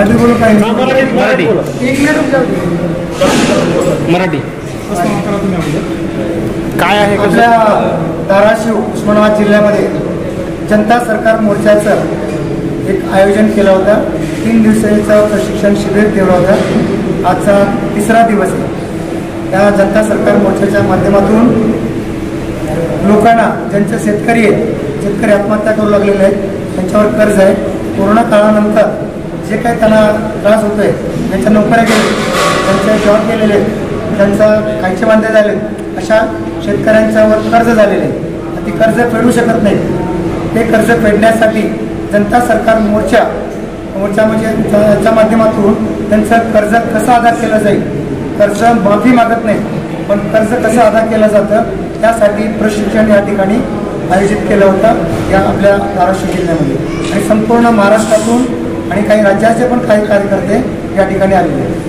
मराठी बोलू काय मराठी मराठी काय आहे आपल्या धाराशिव उस्मानाबाद जिल्ह्यामध्ये जनता सरकार मोर्चाचं एक आयोजन केलं होतं। 3 दिवसाचं प्रशिक्षण शिबिर ठेवलं होतं। आजचा 3रा दिवस आहे। त्या जनता सरकार मोर्चाच्या माध्यमातून लोकांना ज्यांचे शेतकरी आत्महत्या करू लागलेले आहेत, त्यांच्यावर कर्ज आहे, कोरोना काळानंतर जे काही त्यांना त्रास होतोय, ज्यांच्या नोकऱ्या गेल्या, त्यांचे जॉब गेलेले आहेत, त्यांचा कायचे बांधे झाले, अशा शेतकऱ्यांच्यावर कर्ज झालेले आहे। ती कर्ज फेडू शकत नाही। ते कर्ज फेडण्यासाठी जनता सरकार मोर्चा म्हणजे त्याच्या माध्यमातून त्यांचं कर्ज कसं अदा केलं जाईल, कर्ज माफी मागत नाही पण कर्ज कसं अदा केलं जातं त्यासाठी प्रशिक्षण या ठिकाणी आयोजित केलं होतं या आपल्या धाराशिव जिल्ह्यामध्ये। आणि संपूर्ण महाराष्ट्रातून आणि काही राज्याचे पण काही कार्यकर्ते या ठिकाणी आलेले आहेत।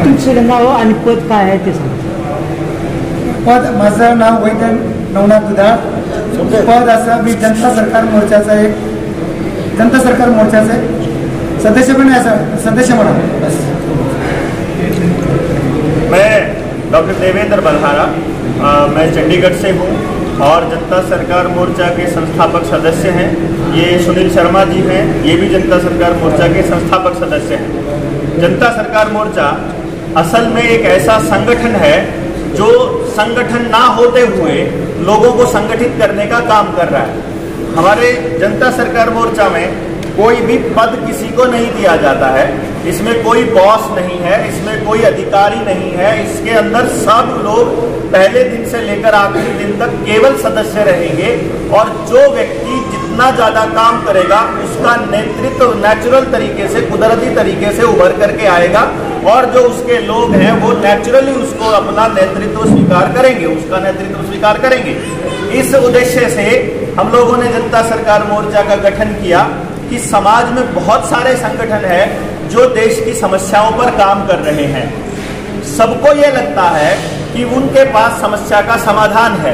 तुमचं नाव आणि पद काय आहे ते सांगा। पद माझं नाव वैद्य नवनाथ दुधाळ। पद असं मी जनता सरकार मोर्चाचा सदस्य पण आहे, सदस्य म्हणा। मैं डॉक्टर देवेंद्र बलहारा, मैं चंडीगढ़ से हूँ और जनता सरकार मोर्चा के संस्थापक सदस्य हैं। ये सुनील शर्मा जी हैं, ये भी जनता सरकार मोर्चा के संस्थापक सदस्य हैं। जनता सरकार मोर्चा असल में एक ऐसा संगठन है जो संगठन ना होते हुए लोगों को संगठित करने का काम कर रहा है। हमारे जनता सरकार मोर्चा में कोई भी पद किसी को नहीं दिया जाता है, इसमें कोई बॉस नहीं है, इसमें कोई अधिकारी नहीं है। इसके अंदर सब लोग पहले दिन से लेकर आखिरी दिन तक केवल सदस्य रहेंगे और जो व्यक्ति जितना ज्यादा काम करेगा उसका नेतृत्व नेचुरल तरीके से, कुदरती तरीके से उभर करके आएगा और जो उसके लोग हैं वो नेचुरली उसको अपना नेतृत्व स्वीकार करेंगे, उसका नेतृत्व स्वीकार करेंगे। इस उद्देश्य से हम लोगों ने जनता सरकार मोर्चा का गठन किया कि समाज में बहुत सारे संगठन हैं जो देश की समस्याओं पर काम कर रहे हैं। सबको ये लगता है कि उनके पास समस्या का समाधान है,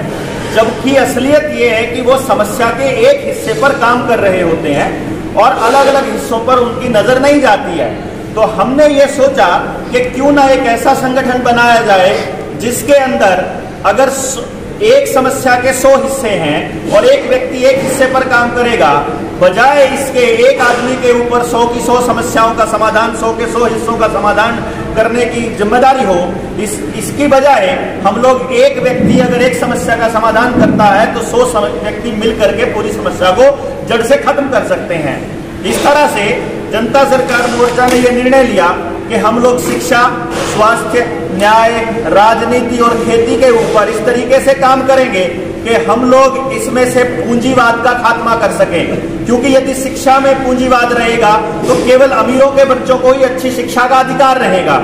जबकि असलियत ये है कि वो समस्या के एक हिस्से पर काम कर रहे होते हैं और अलग अलग हिस्सों पर उनकी नजर नहीं जाती है। तो हमने ये सोचा कि क्यों ना एक ऐसा संगठन बनाया जाए जिसके अंदर अगर एक समस्या के 100 हिस्से हैं और एक व्यक्ति एक हिस्से पर काम करेगा, बजाय इसके एक आदमी के ऊपर 100 की 100 समस्याओं का समाधान, 100 के 100 हिस्सों का समाधान करने की जिम्मेदारी हो, इसकी बजाय हम लोग एक व्यक्ति अगर एक समस्या का समाधान करता है तो 100 व्यक्ति मिल करके पूरी समस्या को जड़ से खत्म कर सकते हैं। इस तरह से जनता सरकार मोर्चा ने यह निर्णय लिया कि हम लोग शिक्षा, स्वास्थ्य, न्याय, राजनीति और खेती के ऊपर इस तरीके से काम करेंगे कि हम लोग इसमें से पूंजीवाद का खात्मा कर सकें। क्योंकि यदि शिक्षा में पूंजीवाद रहेगा तो केवल अमीरों के बच्चों को ही अच्छी शिक्षा का अधिकार रहेगा।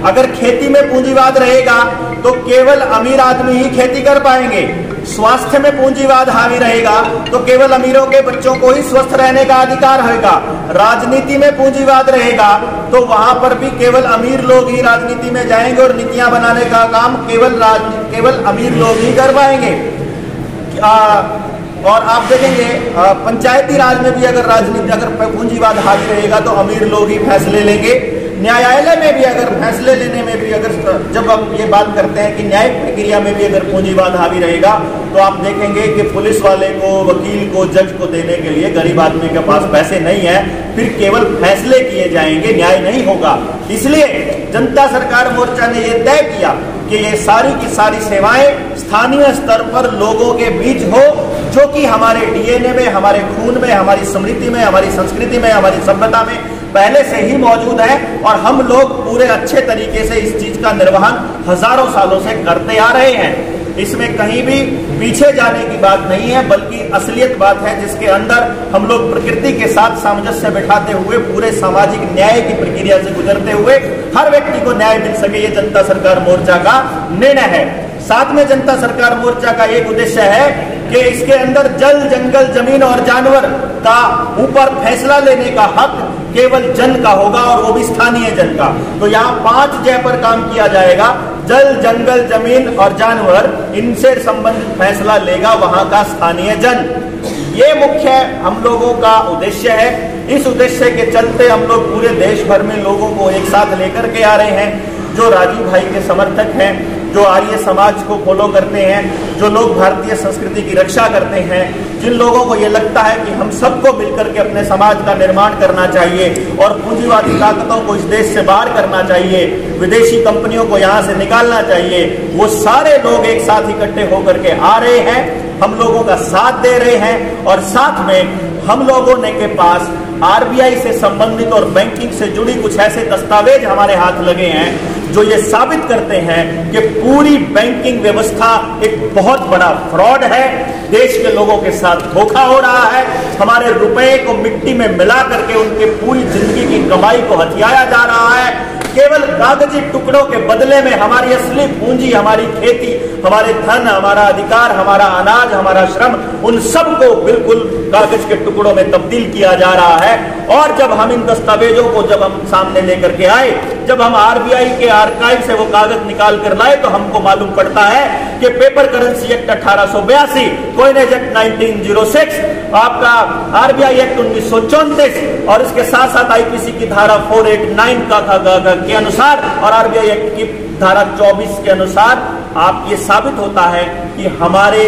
अगर खेती में पूंजीवाद रहेगा तो केवल अमीर आदमी ही खेती कर पाएंगे। स्वास्थ्य में पूंजीवाद हावी रहेगा तो केवल अमीरों के बच्चों को ही स्वस्थ रहने का अधिकार होगा। राजनीति में पूंजीवाद रहेगा तो वहां पर भी केवल अमीर लोग ही राजनीति में जाएंगे और नीतियां बनाने का काम केवल अमीर लोग ही कर पाएंगे। और आप देखेंगे पंचायती राज में भी अगर पूंजीवाद हावी रहेगा तो अमीर लोग ही फैसले लेंगे। न्यायालय में भी अगर फैसले लेने में भी जब हम ये बात करते हैं कि न्यायिक प्रक्रिया में भी अगर पूंजीवाद हावी रहेगा तो आप देखेंगे कि पुलिस वाले को, वकील को, जज को देने के लिए गरीब आदमी के पास पैसे नहीं है, फिर केवल फैसले किए जाएंगे, न्याय नहीं होगा। इसलिए जनता सरकार मोर्चा ने यह तय किया कि ये सारी की सारी सेवाएं स्थानीय स्तर पर लोगों के बीच हो, जो कि हमारे डीएनए में, हमारे खून में, हमारी स्मृति में, हमारी संस्कृति में, हमारी सभ्यता में पहले से ही मौजूद है और हम लोग पूरे अच्छे तरीके से इस चीज का निर्वहन हजारों सालों से करते आ रहे हैं। इसमें कहीं भी पीछे जाने की बात नहीं है, बल्कि असलियत बात है जिसके अंदर हम लोग प्रकृति के साथ सामंजस्य बिठाते हुए पूरे सामाजिक न्याय की प्रक्रिया से गुजरते हुए हर व्यक्ति को न्याय मिल सके, ये जनता सरकार मोर्चा का निर्णय है। साथ में जनता सरकार मोर्चा का एक उद्देश्य है कि इसके अंदर जल, जंगल, जमीन और जानवर का ऊपर फैसला लेने का हक केवल जन का होगा और वो भी स्थानीय जन का। तो यहाँ 5 जय पर काम किया जाएगा। जल, जंगल, जमीन और जानवर, इनसे संबंधित फैसला लेगा वहां का स्थानीय जन। ये मुख्य हम लोगों का उद्देश्य है। इस उद्देश्य के चलते हम लोग पूरे देश भर में लोगों को एक साथ लेकर के आ रहे हैं। जो राजीव भाई के समर्थक हैं, जो आर्य समाज को फॉलो करते हैं, जो लोग भारतीय संस्कृति की रक्षा करते हैं, जिन लोगों को ये लगता है कि हम सबको मिलकर के अपने समाज का निर्माण करना चाहिए और पूंजीवादी ताकतों को इस देश से बाहर करना चाहिए, विदेशी कंपनियों को यहाँ से निकालना चाहिए, वो सारे लोग एक साथ इकट्ठे होकर के आ रहे हैं, हम लोगों का साथ दे रहे हैं। और साथ में हम लोगों ने के पास आरबीआई से संबंधित और बैंकिंग से जुड़ी कुछ ऐसे दस्तावेज हमारे हाथ लगे हैं जो ये साबित करते हैं कि पूरी बैंकिंग व्यवस्था एक बहुत बड़ा फ्रॉड है, देश के लोगों के साथ धोखा हो रहा है, हमारे रुपए को मिट्टी में मिला करके उनके पूरी जिंदगी की कमाई को हथियाया जा रहा है। केवल कागजी टुकड़ों के बदले में हमारी असली पूंजी, हमारी खेती, हमारे धन, हमारा अधिकार, हमारा अनाज, हमारा श्रम, उन सब को बिल्कुल कागज के टुकड़ों में तब्दील किया जा रहा है। और जब हम इन दस्तावेजों को जब हम सामने लेकर के आए, जब हम आरबीआई के आर्काइव से वो कागज निकाल कर लाए, तो हमको मालूम पड़ता है कि paper currency act 1882, coinage act 1906, आपका आरबीआई एक्ट 1934 और इसके साथ साथ आईपीसी की धारा 489 के अनुसार और आरबीआई एक्ट की धारा 24 के अनुसार आप ये साबित होता है कि हमारे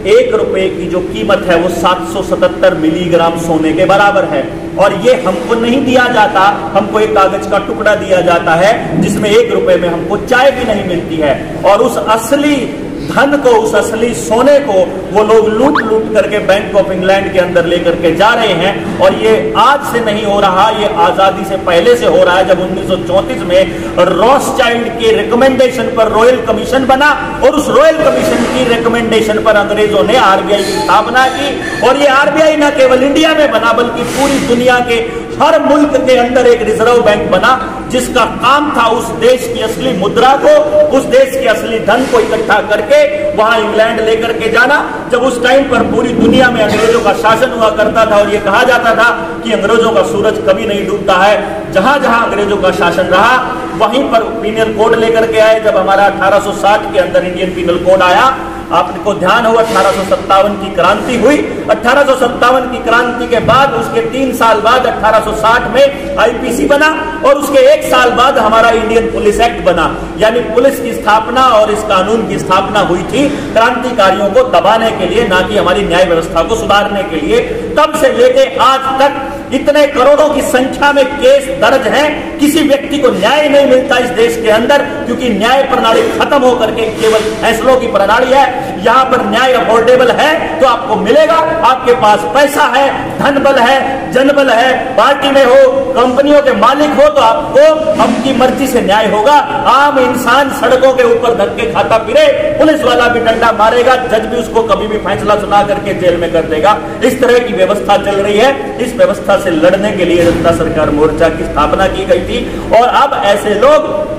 1 रुपए की जो कीमत है वो 777 मिलीग्राम सोने के बराबर है। और ये हमको नहीं दिया जाता, हमको एक कागज का टुकड़ा दिया जाता है जिसमें 1 रुपए में हमको चाय भी नहीं मिलती है। और उस असली धन को, उस असली सोने को वो लोग लूट लूट करके बैंक ऑफ इंग्लैंड के अंदर लेकर के जा रहे हैं। और ये आज से नहीं हो रहा, ये आजादी से पहले से हो रहा है। जब 1934 में रॉथस्चाइल्ड के रिकमेंडेशन पर रॉयल कमीशन बना और उस रॉयल कमीशन की रिकमेंडेशन पर अंग्रेजों ने आरबीआई की स्थापना की। और ये आरबीआई न केवल इंडिया में बना बल्कि पूरी दुनिया के हर मुल्क के अंदर एक रिजर्व बैंक बना, जिसका काम था उस देश की असली मुद्रा को, उस देश के असली धन को इकट्ठा करके वहां इंग्लैंड लेकर के जाना। जब उस टाइम पर पूरी दुनिया में अंग्रेजों का शासन हुआ करता था और ये कहा जाता था कि अंग्रेजों का सूरज कभी नहीं डूबता है, जहां जहां अंग्रेजों का शासन रहा वहीं पर पीनल कोड लेकर के आए। जब हमारा 1860 के अंदर इंडियन पीनल कोड आया, आपको ध्यान हो 1857 की क्रांति हुई। 1857 की क्रांति के बाद उसके 3 साल बाद 1860 में आईपीसी बना और उसके 1 साल बाद हमारा इंडियन पुलिस एक्ट बना। यानी पुलिस की स्थापना और इस कानून की स्थापना हुई थी क्रांतिकारियों को दबाने के लिए, ना कि हमारी न्याय व्यवस्था को सुधारने के लिए। तब से लेके आज तक इतने करोड़ों की संख्या में केस दर्ज हैं, किसी व्यक्ति को न्याय नहीं मिलता इस देश के अंदर, क्योंकि न्याय प्रणाली खत्म होकर के केवल फैसलों की प्रणाली है। यहां पर न्याय अफोर्डेबल है तो आपको मिलेगा, आपके पास पैसा है, धन बल है, जनबल है, पार्टी में हो, कंपनियों के मालिक हो तो आपको अपनी मर्जी से न्याय होगा। आम इंसान सड़कों के ऊपर धक्के खाता फिरे, पुलिस वाला भी डंडा मारेगा, जज भी उसको कभी भी फैसला सुना करके जेल में कर देगा। इस तरह की व्यवस्था चल रही है। इस व्यवस्था से लड़ने के लिए जनता सरकार मोर्चा की स्थापना की गई थी। और अब ऐसे लोग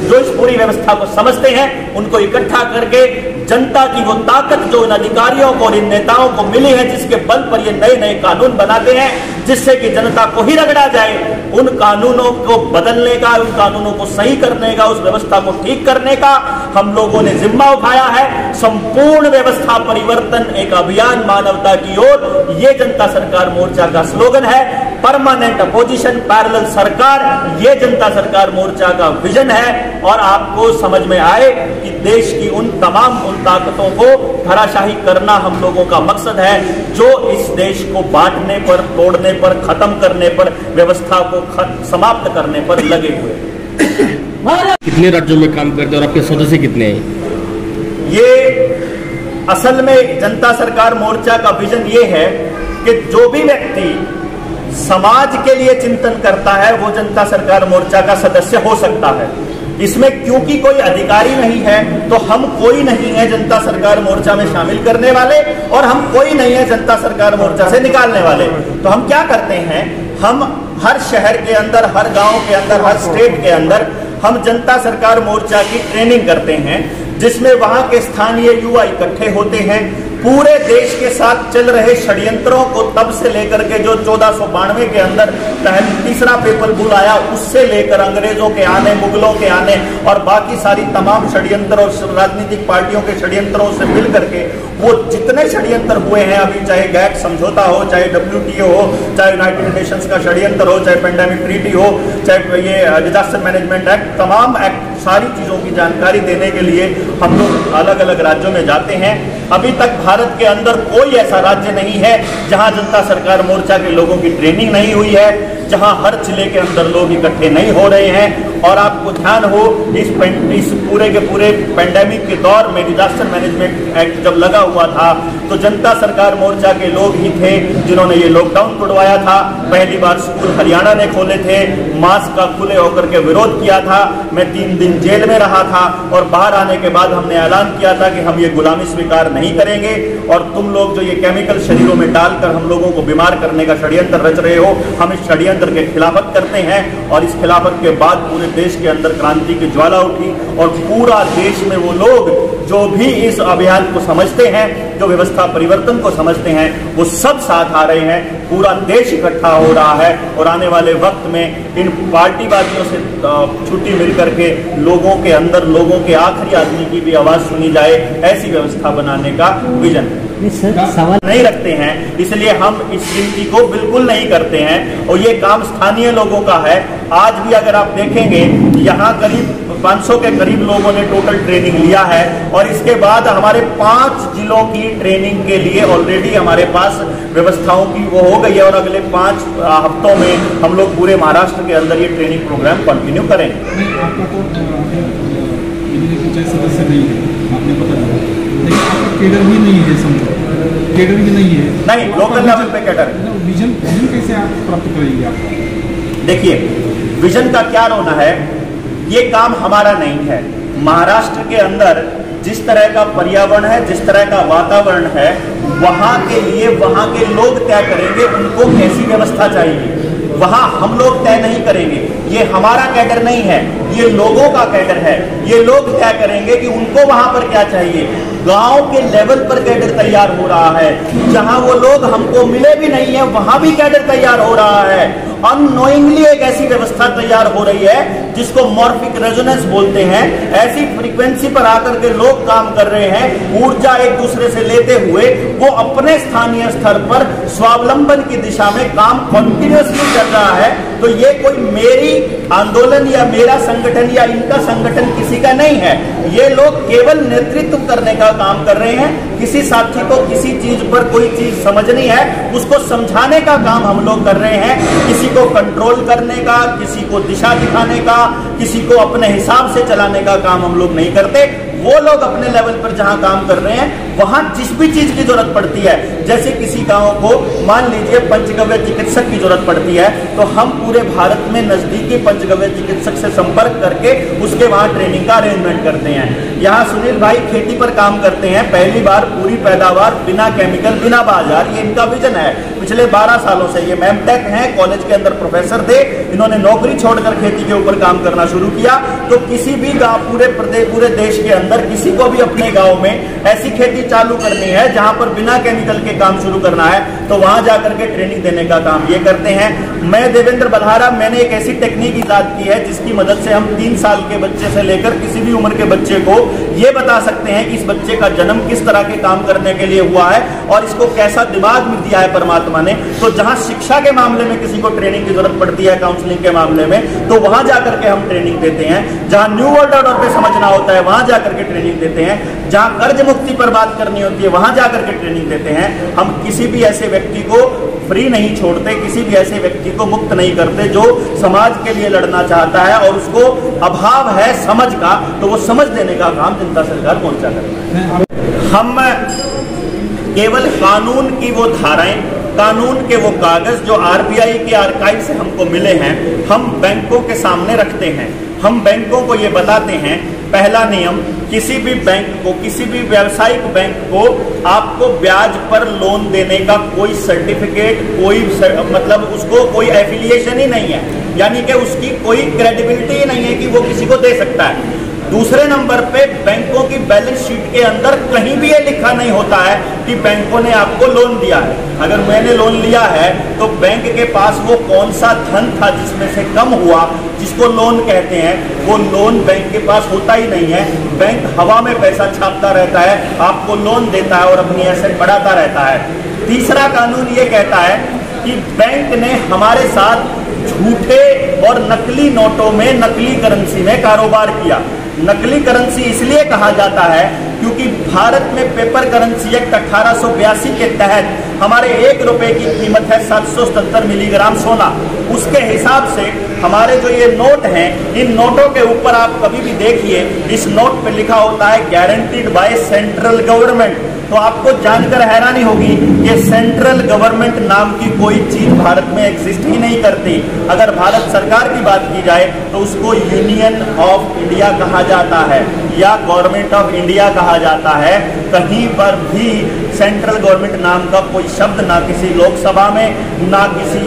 जो इस पूरी व्यवस्था को समझते हैं, उनको इकट्ठा करके जनता की वो ताकत जो इन अधिकारियों को और इन नेताओं को मिली है, जिसके बल पर ये नए नए कानून बनाते हैं जिससे कि जनता को ही रगड़ा जाए, उन कानूनों को बदलने का, उन कानूनों को सही करने का, उस व्यवस्था को ठीक करने का हम लोगों ने जिम्मा उठाया है। संपूर्ण व्यवस्था परिवर्तन एक अभियान मानवता की ओर, ये जनता सरकार मोर्चा का स्लोगन है। परमानेंट अपोजिशन, पैरेलल सरकार, ये जनता सरकार मोर्चा का विजन है। और आपको समझ में आए कि देश की उन तमाम उन ताकतों को धराशाही करना हम लोगों का मकसद है, जो इस देश को बांटने पर, तोड़ने पर, खत्म करने पर, व्यवस्था को समाप्त करने पर लगे हुए। कितने राज्यों में काम करते हैं और आपके सदस्य कितने हैं? ये असल में जनता सरकार मोर्चा का विजन ये है कि जो भी व्यक्ति समाज के लिए चिंतन करता है वो जनता सरकार मोर्चा का सदस्य हो सकता है। इसमें क्योंकि कोई अधिकारी नहीं है तो हम कोई नहीं है जनता सरकार मोर्चा में शामिल करने वाले, और हम कोई नहीं है जनता सरकार मोर्चा से निकालने वाले। तो हम क्या करते हैं, हम हर शहर के अंदर, हर गांव के अंदर, हर स्टेट के अंदर हम जनता सरकार मोर्चा की ट्रेनिंग करते हैं, जिसमें वहां के स्थानीय युवा इकट्ठे होते हैं, पूरे देश के साथ चल रहे षड्यंत्रों को तब से लेकर के जो 1492 के अंदर तीसरा पेपर बुल आया, उससे लेकर अंग्रेजों के आने, मुगलों के आने और बाकी सारी तमाम षड्यंत्र और राजनीतिक पार्टियों के षड्यंत्रों से मिल करके वो जितने षड्यंत्र हुए हैं अभी, चाहे गैट समझौता हो, चाहे WTO हो, चाहे यूनाइटेड नेशंस का षड्यंत्र हो, चाहे पेंडेमिक ट्रीटी हो, चाहे ये डिजास्टर मैनेजमेंट एक्ट, तमाम एक्ट, सारी चीजों की जानकारी देने के लिए हम लोग अलग अलग राज्यों में जाते हैं। अभी तक भारत के अंदर कोई ऐसा राज्य नहीं है जहां जनता सरकार मोर्चा के लोगों की ट्रेनिंग नहीं हुई है, जहां हर जिले के अंदर लोग इकट्ठे नहीं हो रहे हैं। और आपको ध्यान हो, इस पूरे के पूरे पेंडेमिक के दौर में डिजास्टर मैनेजमेंट एक्ट जब लगा हुआ था तो जनता सरकार मोर्चा के लोग ही थे जिन्होंने ये लॉकडाउन तोड़वाया था। पहली बार स्कूल हरियाणा ने खोले थे, मास्क का खुले होकर के विरोध किया था। मैं 3 दिन जेल में रहा था और बाहर आने के बाद हमने ऐलान किया था कि हम ये गुलामी स्वीकार नहीं करेंगे और तुम लोग जो ये केमिकल शरीरों में डालकर हम लोगों को बीमार करने का षड्यंत्र रच रहे हो, हम इस षड्यंत्र के खिलाफत करते हैं। और इस खिलाफत के बाद पूरे देश के अंदर क्रांति की ज्वाला उठी और पूरा देश में वो लोग जो भी इस अभियान को समझते हैं, जो व्यवस्था परिवर्तन को समझते हैं, वो सब साथ आ रहे हैं। पूरा देश इकट्ठा हो रहा है और आने वाले वक्त में इन पार्टीवादियों से छुट्टी मिल करके लोगों के अंदर, लोगों के आखिरी आदमी की भी आवाज सुनी जाए, ऐसी व्यवस्था बनाने का विजन सवाल नहीं रखते हैं। इसलिए हम इस गिनती को बिल्कुल नहीं करते हैं और ये काम स्थानीय लोगों का है। आज भी अगर आप देखेंगे यहाँ करीब 500 के करीब लोगों ने टोटल ट्रेनिंग लिया है और इसके बाद हमारे 5 जिलों की ट्रेनिंग के लिए ऑलरेडी हमारे पास व्यवस्थाओं की वो हो गई है और अगले 5 हफ्तों में हम लोग पूरे महाराष्ट्र के अंदर ये ट्रेनिंग प्रोग्राम कंटिन्यू करेंगे। आपका तो सदस्य नहीं है, आपने बता दिया, लेकिन आपका केडर भी नहीं है, समझो केडर भी नहीं है, नहीं लोकल लेवल पे केडर। विजन कैसे आप प्राप्त करेंगे? आप देखिए, विजन का क्या रोना है, ये काम हमारा नहीं है। महाराष्ट्र के अंदर जिस तरह का पर्यावरण है, जिस तरह का वातावरण है, वहां के लिए वहां के लोग तय करेंगे उनको कैसी व्यवस्था चाहिए। वहां हम लोग तय नहीं करेंगे, ये हमारा कैडर नहीं है, ये लोगों का कैडर है। ये लोग तय करेंगे कि उनको वहां पर क्या चाहिए। गांव के लेवल पर कैडर तैयार हो रहा है, जहां वो लोग हमको मिले भी नहीं है वहां भी कैडर तैयार हो रहा है। अननोइंगली एक ऐसी व्यवस्था तैयार हो रही है जिसको मॉर्फिक रेजोनेंस बोलते हैं। ऐसी फ्रीक्वेंसी पर आकर के लोग काम कर रहे हैं, ऊर्जा एक दूसरे से लेते हुए वो अपने स्थानीय स्तर पर स्वावलंबन की दिशा में काम कंटिन्यूअसली चल रहा है। तो ये कोई मेरी आंदोलन या मेरा संगठन या इनका संगठन किसी का नहीं है। ये लोग केवल नेतृत्व करने का काम कर रहे हैं। किसी साथी को किसी चीज पर कोई चीज समझनी है, उसको समझाने का काम हम लोग कर रहे हैं। किसी को कंट्रोल करने का, किसी को दिशा दिखाने का, किसी को अपने हिसाब से चलाने का काम हम लोग नहीं करते। वो लोग अपने लेवल पर जहां काम कर रहे हैं वहां जिस भी चीज की जरूरत पड़ती है, जैसे किसी गांव को मान लीजिए पंचगव्य चिकित्सक की जरूरत पड़ती है, तो हम पूरे भारत में नजदीकी पंचगव्य चिकित्सक से संपर्क करके उसके वहां ट्रेनिंग का अरेंजमेंट करते हैं। यहाँ सुनील भाई खेती पर काम करते हैं, पहली बार पूरी पैदावार बिना केमिकल, बिना बाजार, ये इनका विजन है। पिछले 12 सालों से ये मेमटेक हैं, कॉलेज के अंदर प्रोफेसर थे, इन्होंने नौकरी छोड़कर खेती के ऊपर काम करना शुरू किया। तो किसी भी गांव, पूरे देश के अंदर किसी को भी अपने गांव में ऐसी खेती चालू करनी है जहां पर बिना केमिकल के काम शुरू करना है, तो वहां जाकर के ट्रेनिंग देने का काम ये करते हैं। मैं देवेंद्र बलहारा, मैंने एक ऐसी टेक्निक इजाद की है जिसकी मदद से हम 3 साल के बच्चे से लेकर किसी भी उम्र के बच्चे को ये बता सकते हैं कि इस बच्चे का जन्म किस तरह के काम करने के लिए हुआ है और इसको कैसा दिमाग में दिया है परमात्मा ने। तो जहां शिक्षा के मामले में किसी को ट्रेनिंग की जरूरत पड़ती है, काउंसलिंग के मामले में, तो वहां जाकर के हम ट्रेनिंग देते हैं। जहां न्यू वर्ल्ड ऑर्डर पे समझना होता है वहां जाकर के ट्रेनिंग देते हैं। जहां कर्ज मुक्ति पर बात करनी होती है वहां जाकर के ट्रेनिंग देते हैं। हम किसी भी ऐसे व्यक्ति को फ्री नहीं छोड़ते, किसी भी ऐसे व्यक्ति को मुक्त नहीं करते जो समाज के लिए लड़ना चाहता है और उसको अभाव है समझ का, तो वो समझ देने का काम जनता सरकार मोर्चा करता है। हम केवल कानून की वो धाराएं, कानून के वो कागज जो आरबीआई के आर्काइव से हमको मिले हैं, हम बैंकों के सामने रखते हैं। हम बैंकों को ये बताते हैं, पहला नियम, किसी भी बैंक को, किसी भी व्यावसायिक बैंक को आपको ब्याज पर लोन देने का कोई सर्टिफिकेट, कोई मतलब उसको कोई एफिलिएशन ही नहीं है, यानी कि उसकी कोई क्रेडिबिलिटी ही नहीं है कि वो किसी को दे सकता है। दूसरे नंबर पे बैंकों की बैलेंस शीट के अंदर कहीं भी ये लिखा नहीं होता है कि बैंकों ने आपको लोन दिया है। अगर मैंने लोन लिया है तो बैंक के पास वो कौन सा धन था जिसमें से कम हुआ, जिसको लोन कहते हैं, वो लोन बैंक के पास होता ही नहीं है। बैंक हवा में पैसा छापता रहता है, आपको लोन देता है और अपनी एसेट बढ़ाता रहता है। तीसरा कानून ये कहता है कि बैंक ने हमारे साथ झूठे और नकली नोटों में, नकली करेंसी में कारोबार किया। नकली करेंसी इसलिए कहा जाता है क्योंकि भारत में पेपर करेंसी एक्ट 1882 के तहत हमारे 1 रुपए की कीमत है 777 मिलीग्राम सोना। उसके हिसाब से हमारे जो ये नोट हैं, इन नोटों के ऊपर आप कभी भी देखिए, इस नोट पे लिखा होता है गारंटीड बाय सेंट्रल गवर्नमेंट। तो आपको जानकर हैरानी होगी कि सेंट्रल गवर्नमेंट नाम की कोई चीज भारत में एग्जिस्ट ही नहीं करती। अगर भारत सरकार की बात की जाए तो उसको यूनियन ऑफ इंडिया कहा जाता है या गवर्नमेंट ऑफ इंडिया कहा जाता है। कहीं पर भी सेंट्रल गवर्नमेंट नाम का कोई शब्द ना किसी लोकसभा में, ना किसी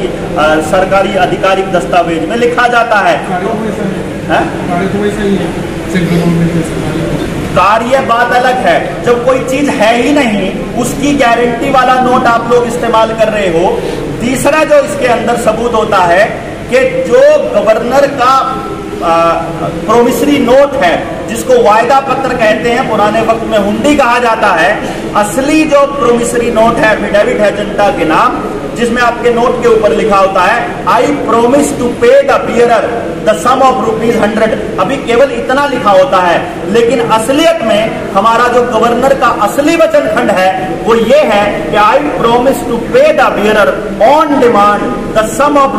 सरकारी आधिकारिक दस्तावेज में लिखा जाता है। कार्य बात अलग है, जब कोई चीज है ही नहीं, उसकी गारंटी वाला नोट आप लोग इस्तेमाल कर रहे हो। तीसरा जो इसके अंदर सबूत होता है कि जो गवर्नर का प्रोमिसरी नोट है, जिसको वायदा पत्र कहते हैं, पुराने वक्त में हुंडी कहा जाता है, असली जो प्रोमिसरी नोट है, एफिडेविट है जनता के नाम, जिसमें आपके नोट के ऊपर लिखा होता है I promise to pay the bearer the sum of ₹100। अभी केवल इतना लिखा होता है, लेकिन असलियत में हमारा जो गवर्नर का असली वचन खंड है वो ये है कि I promise to pay the bearer on demand the sum of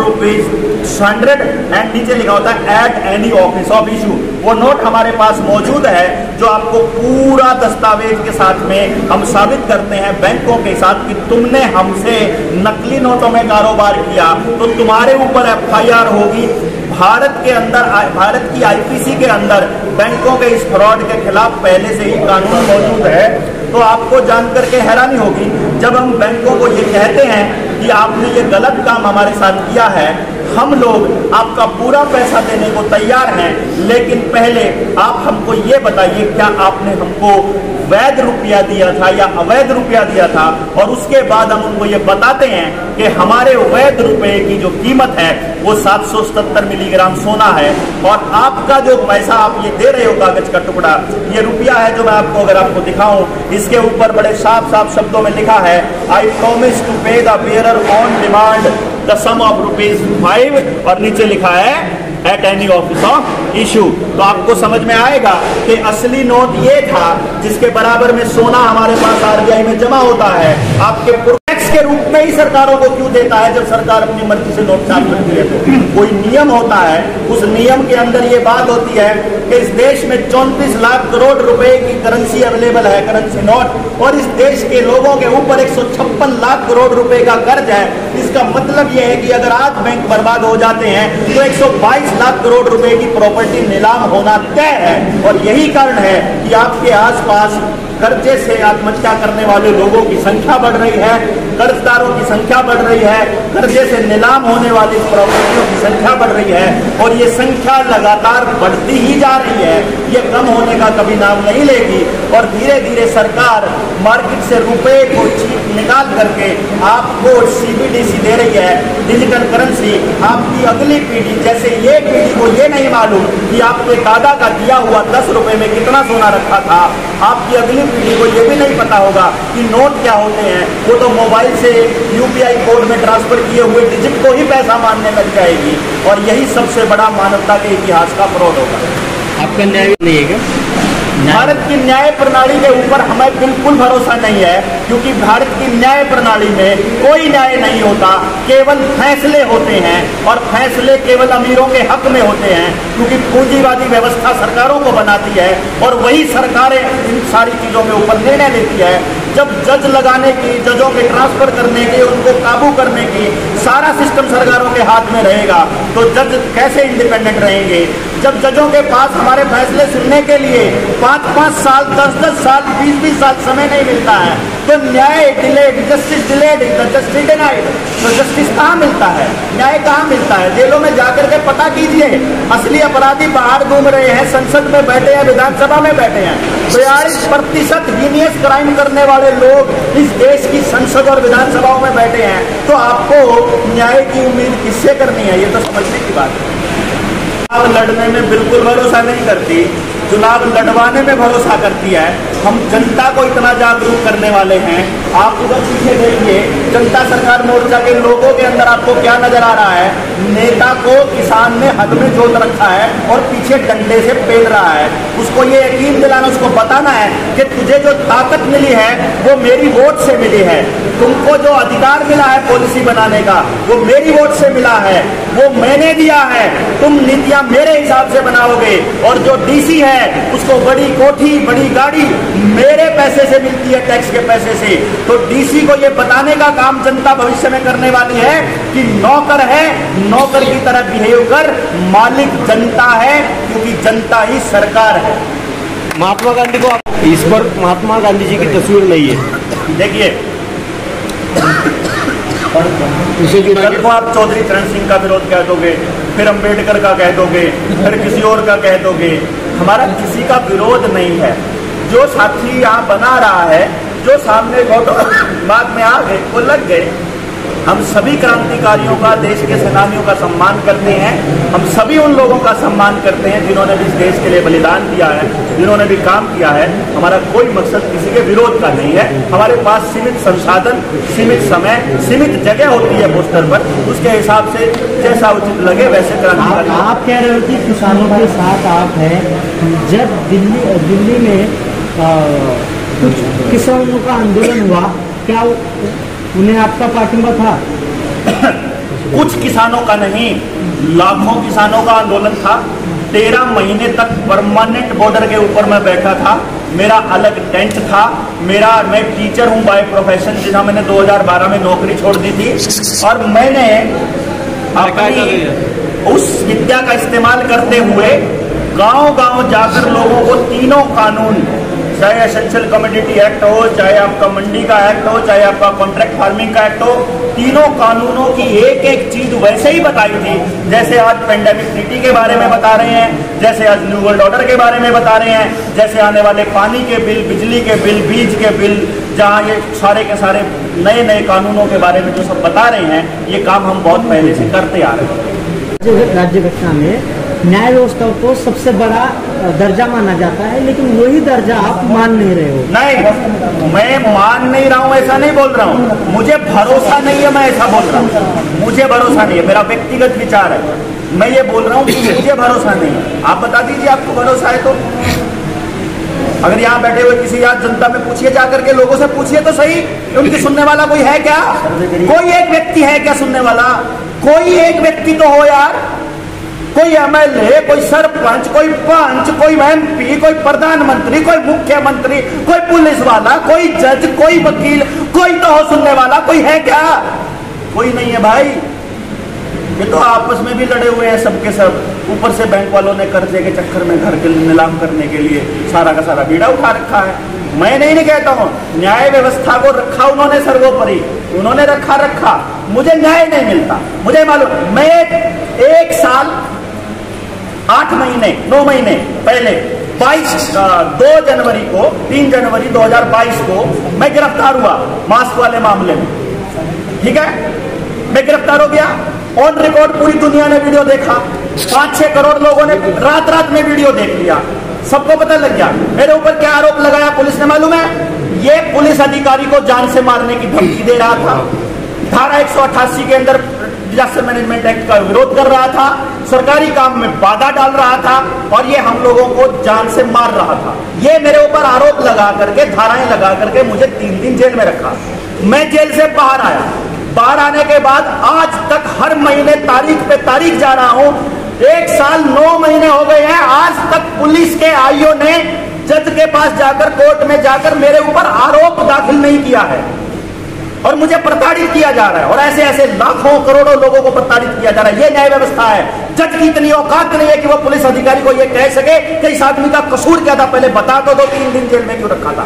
₹100 and नीचे लिखा होता है at any office of issue. वो नोट हमारे पास मौजूद है, जो आपको पूरा दस्तावेज के साथ में हम साबित करते हैं बैंकों के साथ कि तुमने हमसे नकली नोटों में कारोबार किया तो तुम्हारे ऊपर FIR होगी। भारत के अंदर, भारत की IPC के अंदर बैंकों के इस फ्रॉड के खिलाफ पहले से ही कानून मौजूद है। तो आपको जानकर के हैरानी होगी जब हम बैंकों को ये कहते हैं कि आपने ये गलत काम हमारे साथ किया है, हम लोग आपका पूरा पैसा देने को तैयार हैं, लेकिन पहले आप हमको ये बताइए क्या आपने हमको वैध रुपया दिया था या अवैध रुपया दिया था। और उसके बाद हम उनको ये बताते हैं कि हमारे वैध रुपये की जो कीमत है वो 777 मिलीग्राम सोना है, और आपका जो पैसा आप ये दे रहे हो, कागज का टुकड़ा, ये रुपया है जो मैं आपको अगर आपको दिखाऊं, इसके ऊपर बड़े साफ साफ शब्दों में लिखा है I promise to pay the bearer on demand the sum of ₹5 और नीचे लिखा है at any office of issue. तो आपको समझ में आएगा कि असली नोट ये था जिसके बराबर में सोना हमारे पास RBI में जमा होता है। आपके टैक्स के रूप में ही सरकारों को क्यों देता है जब सरकार अपनी मर्जी से नोट छाप करती है? तो कोई नियम होता है, उस नियम के अंदर ये बात होती है कि इस देश में 34 लाख करोड़ रुपए की करेंसी अवेलेबल है, करेंसी नोट, और इस देश के लोगों के ऊपर 156 लाख करोड़ रुपए का कर्ज है। इसका मतलब यह है कि अगर आज बैंक बर्बाद हो जाते हैं तो 122 लाख करोड़ रुपए की प्रॉपर्टी नीलाम होना तय है। और यही कारण है कि आपके आसपास कर्जे से आत्महत्या करने वाले लोगों की संख्या बढ़ रही है, कर्जदारों की संख्या बढ़ रही है, कर्जे से नीलाम होने वाली प्रॉपर्टियों की संख्या बढ़ रही है, और ये संख्या लगातार बढ़ती ही जा रही है। ये कम होने का कभी नाम नहीं लेगी, और धीरे धीरे सरकार मार्केट से रुपए को निकाल करके आपको CBDC दे रही है, डिजिटल करेंसी। आपकी अगली पीढ़ी, जैसे ये पीढ़ी को ये नहीं मालूम कि आपके दादा का दिया हुआ 10 रुपए में कितना सोना रखा था, आपकी अगली पीढ़ी को ये भी नहीं पता होगा कि नोट क्या होते हैं। वो तो मोबाइल से UPI कोड में ट्रांसफर किए हुए डिजिट को ही पैसा मानने लग जाएगी, और यही सबसे बड़ा मानवता के इतिहास का फ्रॉड होगा। आपका न्याय नहीं है क्या? भारत की न्याय प्रणाली के ऊपर हमें बिल्कुल भरोसा नहीं है, क्योंकि भारत की न्याय प्रणाली में कोई न्याय नहीं होता, केवल फैसले होते हैं, और फैसले केवल अमीरों के हक में होते हैं, क्योंकि पूंजीवादी व्यवस्था सरकारों को बनाती है और वही सरकारें इन सारी चीजों के ऊपर निर्णय लेती है। जब जज लगाने की, जजों के ट्रांसफर करने की, उनको काबू करने की सारा सिस्टम सरकारों के हाथ में रहेगा तो जज कैसे इंडिपेंडेंट रहेंगे? जब जजों के पास हमारे फैसले सुनने के लिए 5-5 साल, 10-10 साल, 20-20 साल समय नहीं मिलता है तो न्याय delayed, justice delayed, justice denied, तो जस्टिस कहाँ मिलता है? न्याय कहाँ मिलता है? जेलों में जाकर के पता कीजिए, असली अपराधी बाहर घूम रहे हैं, संसद में बैठे हैं, विधानसभा में बैठे हैं। 42% हीनियस क्राइम करने वाले लोग इस देश की संसद और विधानसभाओं में बैठे हैं, तो आपको न्याय की उम्मीद किससे करनी है? ये तो समझने की बात है। चुनाव लड़ने में बिल्कुल भरोसा नहीं करती, चुनाव लड़वाने में भरोसा करती है। हम जनता को इतना जागरूक करने वाले हैं। आप उधर पीछे देखिए, जनता सरकार मोर्चा के लोगों के अंदर आपको क्या नजर आ रहा है? नेता को किसान ने हद में जोत रखा है और पीछे डंडे से पेल रहा है। उसको ये यकीन दिलाना, उसको बताना है कि तुझे जो ताकत मिली है वो मेरी वोट से मिली है, तुमको जो अधिकार मिला है पॉलिसी बनाने का वो मेरी वोट से मिला है, वो मैंने दिया है, तुम नीतियां मेरे हिसाब से बनाओगे। और जो डीसी है उसको बड़ी कोठी, बड़ी गाड़ी मेरे पैसे से मिलती है, टैक्स के पैसे से। तो डीसी को ये बताने का काम जनता भविष्य में करने वाली है कि नौकर है, नौकर की तरह बिहेव कर, मालिक जनता है, क्योंकि जनता ही सरकार है। महात्मा गांधी को इस पर महात्मा गांधी जी की तस्वीर नहीं है। देखिए, कल को आप चौधरी चरण सिंह का विरोध कह दोगे, फिर अंबेडकर का कह दोगे, फिर किसी और का कह दोगे। हमारा किसी का विरोध नहीं है। जो साथी यहाँ बना रहा है, जो सामने फोटो बाद में आ गए, वो लग गए। हम सभी क्रांतिकारियों का, देश के सेनानियों का सम्मान करते हैं। हम सभी उन लोगों का सम्मान करते हैं जिन्होंने भी इस देश के लिए बलिदान दिया है, जिन्होंने भी काम किया है। हमारा कोई मकसद किसी के विरोध का नहीं है। हमारे पास सीमित संसाधन, सीमित समय, सीमित जगह होती है पोस्टर पर, उसके हिसाब से जैसा उचित लगे वैसे क्रांतिकारी। आप कह रहे हो कि किसानों के साथ आप हैं। जब दिल्ली में कुछ किसानों का आंदोलन हुआ, क्या उन्हें आपका पार्टिंबा था? कुछ किसानों का नहीं, लाखों किसानों का आंदोलन था। 13 महीने तक परमानेंट बॉर्डर के ऊपर मैं बैठा था। मेरा अलग टेंट था। मैं टीचर हूं बाय प्रोफेशन, जिसमें मैंने 2012 में नौकरी छोड़ दी थी और मैंने अपनी उस विद्या का इस्तेमाल करते हुए गांव-गांव जाकर लोगों को तीनों कानून, चाहे एसेंशियल कमोडिटी एक्ट हो, चाहे आपका मंडी का एक्ट हो, चाहे आपका कॉन्ट्रैक्ट फार्मिंग का एक्ट हो, तीनों कानूनों की एक एक चीज वैसे ही बताई थी जैसे आज पेंडेमिक ट्रीटी के बारे में बता रहे हैं, जैसे आज न्यू वर्ल्ड ऑर्डर के बारे में बता रहे हैं, जैसे आने वाले पानी के बिल, बिजली के बिल, बीज के बिल, जहाँ ये सारे के सारे नए नए कानूनों के बारे में जो सब बता रहे हैं, ये काम हम बहुत पहले से करते आ रहे हैं। राज्य घटना में न्याय व्यवस्था को सबसे बड़ा दर्जा माना जाता है, लेकिन वही दर्जा आप मान नहीं रहे हो। नहीं, मैं मान नहीं रहा हूँ, ऐसा नहीं बोल रहा हूँ। मुझे भरोसा नहीं है, मैं ऐसा बोल रहा हूँ। मुझे भरोसा नहीं है, मेरा व्यक्तिगत विचार है। मैं ये बोल रहा हूँ कि मुझे भरोसा नहीं है। आप बता दीजिए आपको भरोसा है तो। अगर यहाँ बैठे हुए किसी आज जनता में पूछिए, जाकर के लोगों से पूछिए तो सही, उनकी सुनने वाला कोई है क्या? कोई एक व्यक्ति है क्या सुनने वाला? कोई एक व्यक्ति तो हो यार। कोई एमएलए, कोई सरपंच, कोई पंच, कोई एमपी, कोई प्रधानमंत्री, कोई मुख्यमंत्री, कोई पुलिस वाला, कोई जज, कोई वकील, कोई तो हो सुनने वाला। कोई है क्या? कोई नहीं है भाई। ये तो आपस में भी लड़े हुए हैं सबके सब। ऊपर से बैंक वालों ने कर्जे के चक्कर में घर के नीलाम करने के लिए सारा का सारा बीड़ा उठा रखा है। मैं नहीं कहता हूँ, न्याय व्यवस्था को रखा उन्होंने सर्वोपरि, उन्होंने रखा। मुझे न्याय नहीं मिलता, मुझे मालूम। मैं 1 साल 8 महीने 9 महीने पहले 2 जनवरी को 3 जनवरी 2022 को मैं गिरफ्तार हुआ मास्क वाले मामले में। ठीक है, मैं गिरफ्तार हो गया। ऑन रिकॉर्ड पूरी दुनिया ने वीडियो देखा। 5-6 करोड़ लोगों ने रात में वीडियो देख लिया। सबको पता लग गया मेरे ऊपर क्या आरोप लगाया पुलिस ने मालूम है? ये पुलिस अधिकारी को जान से मारने की धमकी दे रहा था। धारा 188 के अंदर डिजास्टर मैनेजमेंट एक्ट का विरोध कर रहा था, सरकारी काम में बाधा डाल रहा था और ये हम लोगों को जान से मार रहा था। ये मेरे ऊपर आरोप लगा करके, धाराएं लगा करके मुझे 3 दिन जेल में रखा। मैं जेल से बाहर आया। बाहर आने के बाद आज तक हर महीने तारीख पे तारीख जा रहा हूं। 1 साल 9 महीने हो गए हैं, आज तक पुलिस के आईओ ने जज के पास जाकर, कोर्ट में जाकर मेरे ऊपर आरोप दाखिल नहीं किया है और मुझे प्रताड़ित किया जा रहा है, और ऐसे ऐसे लाखों करोड़ों लोगों को प्रताड़ित किया जा रहा है। ये न्याय व्यवस्था है। जज की इतनी औकात नहीं है कि वो पुलिस अधिकारी को ये कह सके कि इस आदमी का कसूर क्या था, पहले बता तो दो 3 दिन जेल में क्यों रखा था,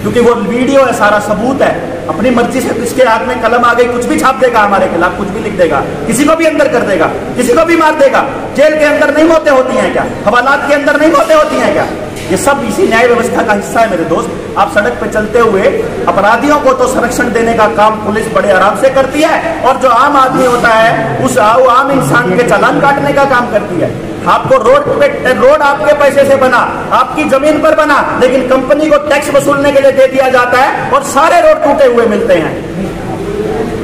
क्योंकि वो वीडियो है, सारा सबूत है। अपनी मर्जी से किसके हाथ में कलम आ गई, कुछ भी छाप देगा हमारे खिलाफ, कुछ भी लिख देगा, किसी को भी अंदर कर देगा, किसी को भी मार देगा। जेल के अंदर नहीं मौतें होती हैं क्या? हवालात के अंदर नहीं मौतें होती हैं क्या? ये सब इसी न्याय व्यवस्था का हिस्सा है मेरे दोस्त। आप सड़क पे चलते हुए अपराधियों को तो संरक्षण देने का काम पुलिस बड़े आराम से करती है, और जो आम आदमी होता है उस आम इंसान के चालान काटने का काम करती है। आपको रोड आपके पैसे से बना, आपकी जमीन पर बना, लेकिन कंपनी को टैक्स वसूलने के लिए दे दिया जाता है और सारे रोड टूटे हुए मिलते हैं।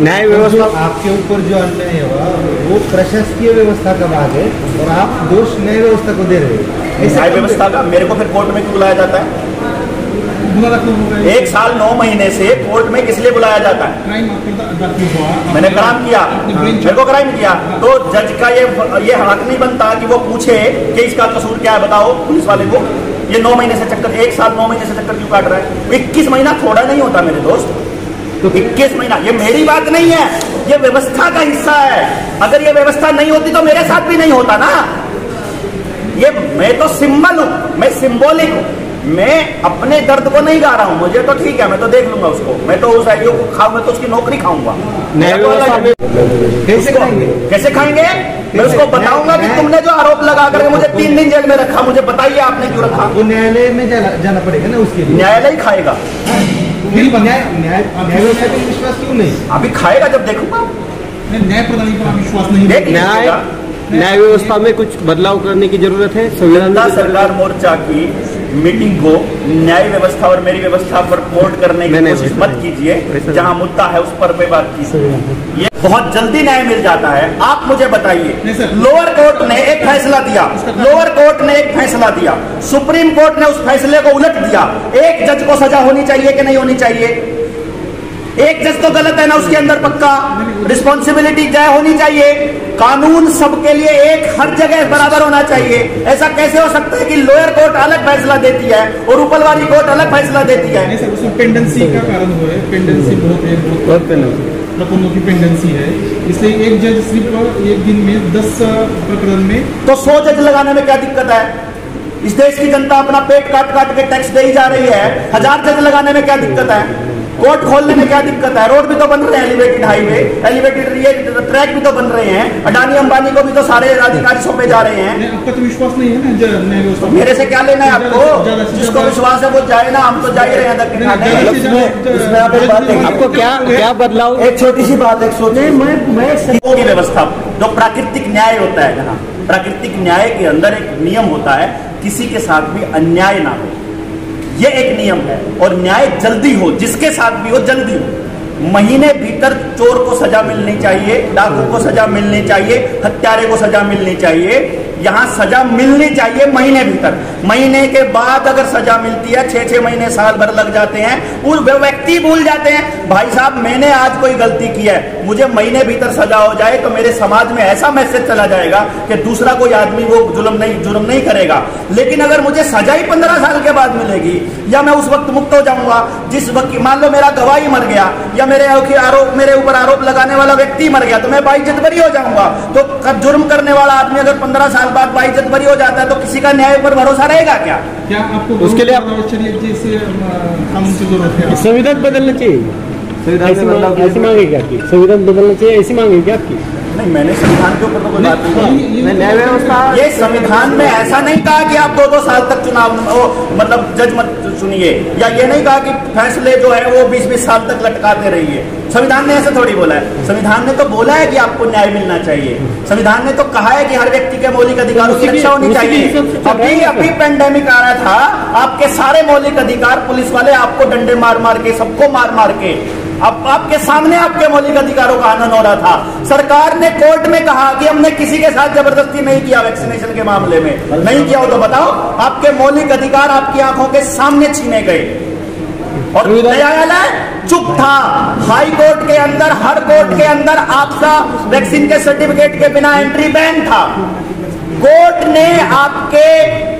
न्याय व्यवस्था आपके ऊपर जो अन्याय हुआ वो प्रशासकीय व्यवस्था का भाग है और आप दोष न्याय व्यवस्था को दे रहे हैं। न्याय व्यवस्था का मेरे को फिर कोर्ट में क्यों बुलाया जाता है? 1 साल 9 महीने से कोर्ट में किस लिए बुलाया जाता है? मैंने क्राइम किया, मेरे को क्राइम किया, तो जज का ये हक नहीं बनता कि वो पूछे कि इसका कसूर क्या है, बताओ पुलिस वाले को। ये 9 महीने से चक्कर, 1 साल 9 महीने से चक्कर क्यों काट रहा है? 21 महीना थोड़ा नहीं होता मेरे दोस्त, तो 21 महीना। ये मेरी बात नहीं है, ये व्यवस्था का हिस्सा है। अगर ये व्यवस्था नहीं होती तो मेरे साथ भी नहीं होता ना। ये मैं तो सिंबल हूं, मैं सिंबॉलिक हूं, मैं अपने दर्द को नहीं गा रहा हूं। मुझे तो ठीक है, मैं तो देख लूंगा उसको, मैं तो उस आईओ को खाऊं, मैं तो उसकी नौकरी खाऊंगा। कैसे खाएंगे? कैसे खाएंगे? मैं उसको बताऊंगा कि तुमने जो आरोप लगा करके मुझे 3 दिन जेल में रखा, मुझे बताइए आपने क्यों रखा। वो न्यायालय में जाना पड़ेगा ना उसके लिए। न्यायालय खाएगा। न्याय विश्वास क्यों नहीं? अभी खाएगा जब देखूंगा। न्याय प्रणाली पर विश्वास नहीं। न्याय व्यवस्था में कुछ बदलाव करने की जरूरत है। जनता सरकार मोर्चा की मीटिंग को न्याय व्यवस्था और मेरी व्यवस्था पर पोर्ट करने की कोशिश मत कीजिए। जहां मुद्दा है उस पर बात कीजिए। ये बहुत जल्दी न्याय मिल जाता है। आप मुझे बताइए, लोअर कोर्ट ने एक फैसला दिया, लोअर कोर्ट ने एक फैसला दिया, सुप्रीम कोर्ट ने उस फैसले को उलट दिया। एक जज को सजा होनी चाहिए कि नहीं होनी चाहिए? एक जज तो गलत है ना उसके अंदर, पक्का रिस्पॉन्सिबिलिटी तय होनी चाहिए। कानून सबके लिए एक, हर जगह बराबर होना चाहिए। ऐसा कैसे हो सकता है कि लोअर कोर्ट अलग फैसला देती है और ऊपर वाली कोर्ट अलग फैसला देती है? नहीं सर, उसमें पेंडेंसी का कारण हो है। पेंडेंसी बहुत प्रकरणों की पेंडेंसी है, इसलिए एक जज सिर्फ एक दिन में 10 प्रकरण में, तो 100 जज लगाने में क्या दिक्कत है? इस देश की जनता अपना पेट काट काट के टैक्स दे ही जा रही है, 1000 जज लगाने में क्या दिक्कत है? कोर्ट खोलने में क्या दिक्कत है? रोड भी तो बन रहे हैं, एलिवेटेड हाईवे, एलिवेटेड ये ट्रैक भी तो बन रहे हैं। अडानी अंबानी को भी तो सारे अधिकारी सौंपे जा रहे हैं। आपका तो विश्वास नहीं है ना? मेरे से क्या लेना है आपको? जिसको विश्वास है वो जाए ना, हम तो जा ही रहे हैं दक्षिण खाने। इसमें आप एक बात देखें, आपको क्या बदलाव? एक छोटी सी बात, एक सोचिए, की व्यवस्था जो प्राकृतिक न्याय होता है, जहाँ प्राकृतिक न्याय के अंदर एक नियम होता है, किसी के साथ भी अन्याय ना हो, ये एक नियम है। और न्याय जल्दी हो, जिसके साथ भी हो जल्दी हो। महीने भीतर चोर को सजा मिलनी चाहिए, डाकू को सजा मिलनी चाहिए, हत्यारे को सजा मिलनी चाहिए। यहाँ सजा मिलनी चाहिए महीने भीतर। महीने के बाद अगर सजा मिलती है, 6-6 महीने साल भर लग जाते हैं, उस व्यक्ति भूल जाते हैं भाई साहब मैंने आज कोई गलती की है, मुझे महीने भीतर सजा हो जाए तो मेरे समाज में ऐसा मैसेज चला जाएगा कि दूसरा कोई आदमी वो जुर्म नहीं करेगा। लेकिन अगर मुझे सजा ही 15 साल के बाद मिलेगी, या मैं उस वक्त मुक्त हो जाऊंगा जिस वक्त, मान लो मेरा गवाही मर गया या मेरे ऊपर आरोप लगाने वाला व्यक्ति मर गया, तो मैं बाइज्जत बरी हो जाऊंगा। तो जुर्म करने वाला आदमी अगर 15 साल बाद बाइज्जत बरी हो जाता है तो किसी का न्याय पर भरोसा रहेगा क्या? क्या आपको उसके लिए जैसे कानून की जरूरत है? संविधान बदलना चाहिए। ऐसी मांगे क्या आपकी? संविधान बदलना चाहिए ऐसी मांगे क्या आपकी? नहीं, मैंने संविधान के ऊपर तो कोई बात नहीं। न्याय व्यवस्था, ये संविधान में ऐसा नहीं कहा कि आप 2-2 साल तक चुनाव मतलब जज मत चुनिए, या ये नहीं कहा कि फैसले जो है वो 20-20 साल तक लटकाते रहिए। संविधान ने ऐसे थोड़ी बोला है। संविधान ने तो बोला है कि आपको न्याय मिलना चाहिए। संविधान ने तो कहा है कि हर व्यक्ति के मौलिक अधिकारों की रक्षा होनी चाहिए। अभी पेंडेमिक आ रहा था, आपके सारे मौलिक अधिकार पुलिस वाले आपको डंडे मार मार के, सबको मार मार के, अब आपके सामने आपके मौलिक अधिकारों का हनन हो रहा था। सरकार ने कोर्ट में कहा कि हमने किसी के साथ जबरदस्ती नहीं किया वैक्सीनेशन के मामले में। नहीं किया हो तो बताओ, आपके मौलिक अधिकार आपकी आंखों के सामने छीने गए और न्यायालय चुप था। हाई कोर्ट के अंदर, हर कोर्ट के अंदर आपका वैक्सीन के सर्टिफिकेट के बिना एंट्री बैन था। कोर्ट ने आपके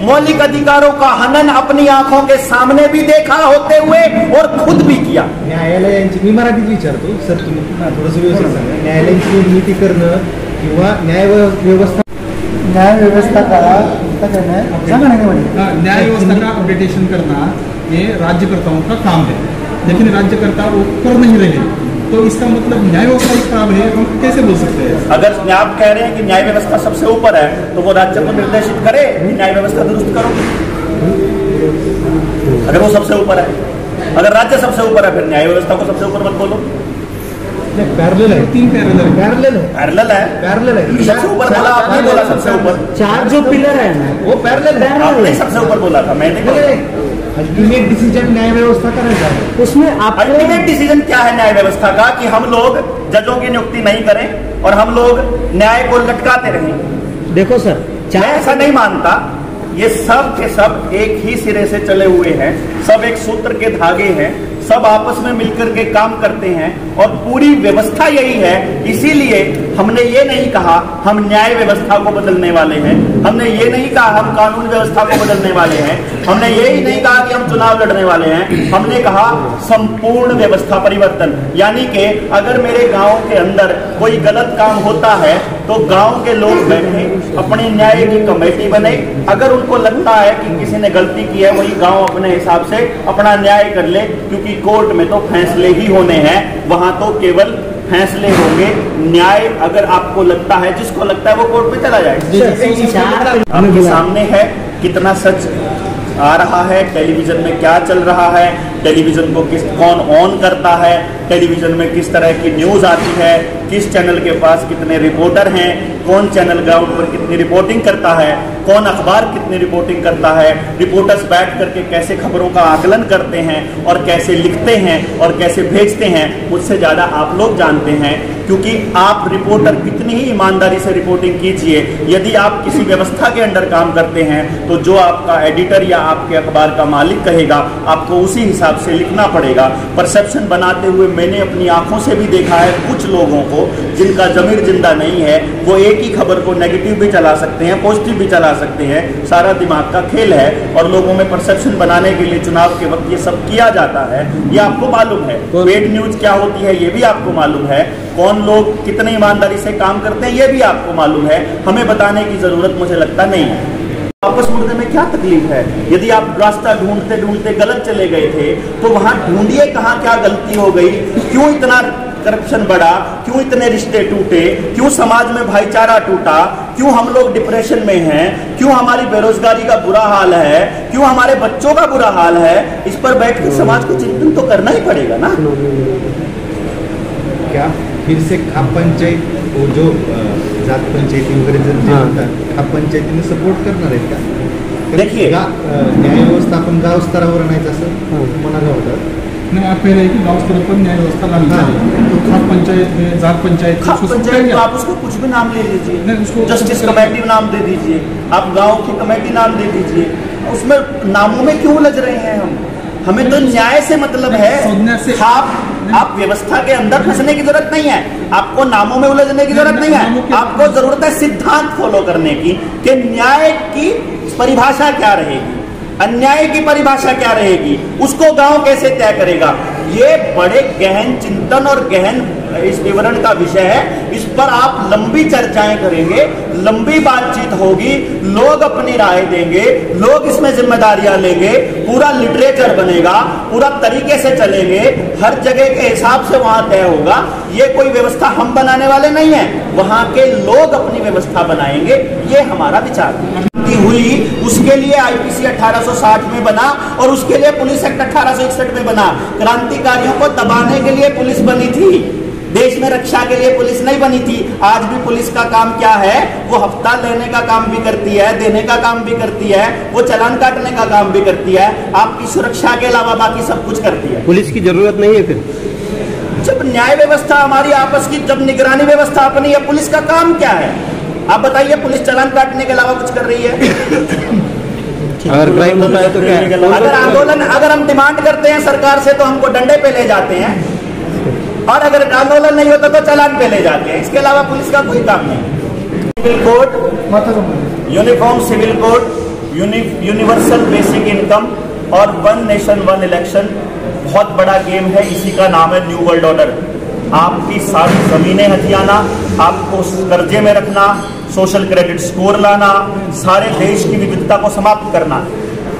मौलिक अधिकारों का हनन अपनी आंखों के सामने भी देखा होते हुए और खुद भी किया। न्यायालयांची, मी मराठीत विचारतो सर, तुम्ही थोडंसं व्यवस्थित सांगा, न्यायालयांची निर्मिती करणं किंवा न्याय व्यवस्था न्याय व्यवस्था का अपडेटेशन करना ये राज्यकर्ताओं का काम है, लेकिन राज्यकर्ता वो कर नहीं रहे, तो इसका मतलब न्याय व्यवस्था ही खराब है, हम कैसे बोल सकते हैं? अगर आप कह रहे हैं कि न्याय व्यवस्था सबसे ऊपर है, तो वो राज्य को निर्देशित करे कि न्याय व्यवस्था दुरुस्त करो। अगर वो सबसे ऊपर है, अगर राज्य सबसे ऊपर है, फिर न्याय व्यवस्था को सबसे ऊपर मत बोलो। पैरेलल है, 3 पैरेलल है, पैरेलल है, पैरेलल है, पैरेलल है। सबसे ऊपर बोला आपने, बोला सबसे ऊपर। 4 जो पिलर है ना वो पैरेलल है, आपने सबसे ऊपर बोला था, मैंने अल्टीमेट डिसीजन न्याय व्यवस्था का रहता है। उसमें आप अल्टीमेट डिसीजन क्या है न्याय व्यवस्था का? कि हम लोग जजों की नियुक्ति नहीं करें और हम लोग न्याय को लटकाते रहें। देखो सर, मैं ऐसा नहीं मानता। ये सब के सब एक ही सिरे से चले हुए हैं, सब एक सूत्र के धागे हैं, सब आपस में मिलकर के काम करते हैं और पूरी व्यवस्था यही है। इसीलिए हमने ये नहीं कहा हम न्याय व्यवस्था को बदलने वाले हैं, हमने ये नहीं कहा हम कानून व्यवस्था को बदलने वाले हैं, हमने ये ही नहीं कहा कि हम चुनाव लड़ने वाले हैं, हमने कहा संपूर्ण व्यवस्था परिवर्तन। यानी कि अगर मेरे गांव के अंदर कोई गलत काम होता है तो गांव के लोग बैठे अपनी न्याय की कमेटी बने, अगर उनको लगता है कि किसी ने गलती की है वही गांव अपने हिसाब से अपना न्याय कर ले, क्योंकि कोर्ट में तो फैसले ही होने हैं, वहां तो केवल फैसले होंगे। न्याय अगर आपको लगता है, जिसको लगता है वो कोर्ट में चला जाए। आपके सामने है कितना सच आ रहा है, टेलीविजन में क्या चल रहा है, टेलीविजन को कौन ऑन करता है, टेलीविजन में किस तरह की न्यूज आती है, किस चैनल के पास कितने रिपोर्टर हैं, कौन चैनल ग्राउंड पर कितनी रिपोर्टिंग करता है, कौन अखबार कितनी रिपोर्टिंग करता है, रिपोर्टर्स बैठ करके कैसे खबरों का आकलन करते हैं और कैसे लिखते हैं और कैसे भेजते हैं, मुझसे ज्यादा आप लोग जानते हैं। क्योंकि आप रिपोर्टर कितनी ही ईमानदारी से रिपोर्टिंग कीजिए, यदि आप किसी व्यवस्था के अंडर काम करते हैं तो जो आपका एडिटर या आपके अखबार का मालिक कहेगा आपको उसी हिसाब से लिखना पड़ेगा। परसेप्शन बनाते हुए मैंने अपनी आंखों से भी देखा है कुछ लोगों को जिनका जमीर जिंदा नहीं है, वो एक ही खबर को नेगेटिव भी चला सकते हैं, पॉजिटिव भी चला सकते हैं। सारा दिमाग का खेल है और लोगों में परसेप्शन बनाने के लिए चुनाव के वक्त ये सब किया जाता है, ये आपको मालूम है। पेड न्यूज क्या होती है ये भी आपको मालूम है, कौन लोग कितने ईमानदारी से काम करते हैं ये भी आपको मालूम है। हमें बताने की जरूरत मुझे लगता नहीं है। वापस मुड़ने में क्या तकलीफ है? यदि आप रास्ता ढूंढते ढूंढते गलत चले गए थे तो वहां ढूंढिए कहां क्या गलती हो गई, क्यों इतना करप्शन बढ़ा, क्यों इतने रिश्ते टूटे, क्यों समाज में भाईचारा टूटा, क्यों हम लोग डिप्रेशन में हैं, क्यों हमारी बेरोजगारी का बुरा हाल है, क्यों हमारे बच्चों का बुरा हाल है। इस पर बैठ कर समाज को चिंतन तो करना ही पड़ेगा ना। क्या फिर से खाप पंचायत, वो जो जात पंचायती वगैरे जर खाप पंचायतीने सपोर्ट करणार आहेत का? देखिए न्याय व्यवस्थापन गाव स्तरावर आणायचं असं म्हणालं होतं। नहीं, आप कह रहे हैं कि गाँव स्तर पर न्याय व्यवस्था लानी चाहिए, तो खाप पंचायत में, जात पंचायत, खाप पंचायत तो आप उसको कुछ भी नाम ले लीजिए, उसको जस्टिस कमेटी नाम दे दीजिए, आप गांव की कमेटी नाम दे दीजिए, उसमें नामों में क्यों उलझ रहे हैं हम? हमें तो न्याय से मतलब है। आप व्यवस्था के अंदर फंसने की जरूरत नहीं है, आपको नामों में उलझने की जरूरत नहीं है, आपको जरूरत है सिद्धांत फॉलो करने की कि न्याय की परिभाषा क्या रहेगी, अन्याय की परिभाषा क्या रहेगी, उसको गांव कैसे तय करेगा। ये बड़े गहन चिंतन और गहन इस विवरण का विषय है। इस पर आप लंबी चर्चाएं करेंगे, लंबी बातचीत होगी, लोग अपनी राय देंगे, लोग इसमें जिम्मेदारियां लेंगे, पूरा लिटरेचर बनेगा, पूरा तरीके से चलेंगे, हर जगह के हिसाब से वहां तय होगा। ये कोई व्यवस्था हम बनाने वाले नहीं है, वहां के लोग अपनी व्यवस्था बनाएंगे, ये हमारा विचार हुई। उसके लिए आईपीसी 1860 में बना और उसके लिए पुलिस एक्ट 1861 में बना। क्रांतिकारियों को दबाने के लिए पुलिस बनी थी, देश में रक्षा के लिए पुलिस नहीं बनी थी। आज भी पुलिस का काम क्या है? वो हफ्ता लेने का काम भी करती है, देने का काम भी करती है, वो चालान काटने का काम भी करती है, आपकी सुरक्षा के अलावा बाकी सब कुछ करती है। पुलिस की जरूरत नहीं है फिर? जब न्याय व्यवस्था हमारी आपस की, जब निगरानी व्यवस्था अपनी है, पुलिस का काम क्या है? आप बताइए, पुलिस चालान काटने के अलावा कुछ कर रही है? अगर क्राइम होता है तो क्या? अगर आंदोलन, अगर हम डिमांड करते हैं सरकार से तो हमको डंडे पे ले जाते हैं, और अगर आंदोलन नहीं होता तो चालान पे ले जाते हैं। इसके अलावा पुलिस का कोई काम नहीं। Civil code, uniform civil code universal basic income और वन नेशन वन इलेक्शन बहुत बड़ा गेम है। इसी का नाम है न्यू वर्ल्ड ऑर्डर। आपकी सारी जमीनें हथियाना, आपको कर्जे में रखना, सोशल क्रेडिट स्कोर लाना, सारे देश की विविधता को समाप्त करना।